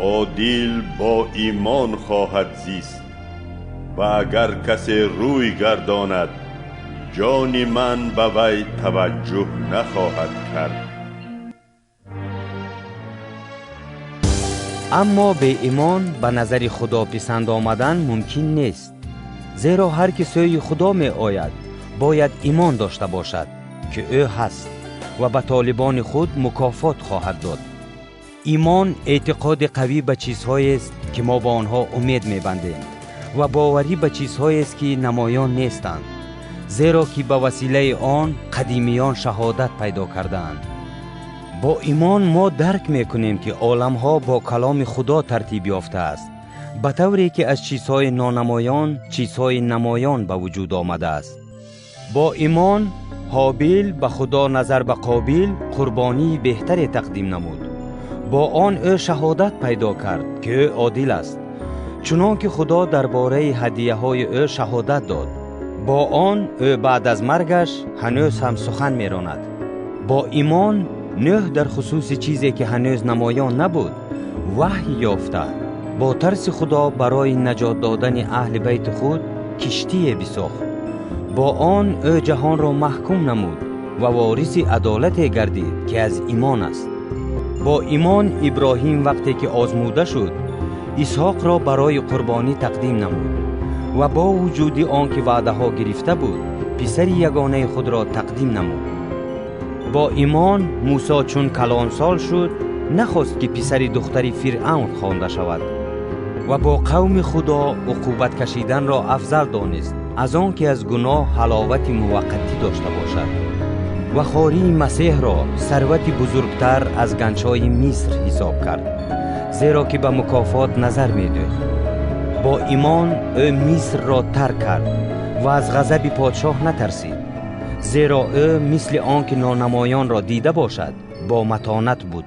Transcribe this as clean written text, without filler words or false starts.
عادل با ایمان خواهد زیست و اگر کسی روی گرداند جان من به وی توجه نخواهد کرد. اما به ایمان به نظر خدا پسند آمدن ممکن نیست، زیرا هر که سوی خدا می آید باید ایمان داشته باشد که او هست و به طالبان خود مکافات خواهد داد. ایمان اعتقاد قوی به چیزهایی است که ما با آنها امید می‌بندیم و باوری به چیزهایی است که نمایان نیستند، زیرا که به وسیله آن قدیمیان شهادت پیدا کردند. با ایمان ما درک می‌کنیم که عالم‌ها با کلام خدا ترتیب یافته است، به طوری که از چیزهای نانمایان چیزهای نمایان به وجود آمده است. با ایمان هابیل به خدا نظر به قابیل قربانی بهتری تقدیم نمود. با آن او شهادت پیدا کرد که او عادل است، چنانکه خدا درباره هدیه‌های او شهادت داد. با آن او بعد از مرگش هنوز هم سخن می‌راند. با ایمان نوح در خصوص چیزی که هنوز نمایان نبود وحی یافته با ترس خدا برای نجات دادن اهل بیت خود کشتی بساخت. با آن او جهان را محکوم نمود و وارث عدالت گردید که از ایمان است. با ایمان ابراهیم وقتی که آزموده شد اسحاق را برای قربانی تقدیم نمود و با وجود آن که وعده ها گرفته بود پسر یگانه خود را تقدیم نمود. با ایمان موسی چون کلانسال شد نخواست که پسر دختر فرعون خوانده شود و با قوم خدا عقوبت کشیدن را افضل دانست از آن که از گناه حلاوت موقتی داشته باشد و خواری مسیح را ثروت بزرگتر از گنج‌های مصر حساب کرد، زیرا که به مکافات نظر می‌دوخت. با ایمان او مصر را ترک کرد و از غضب پادشاه نترسید، زیرا او مثل آن که نانمایان را دیده باشد با متانت بود.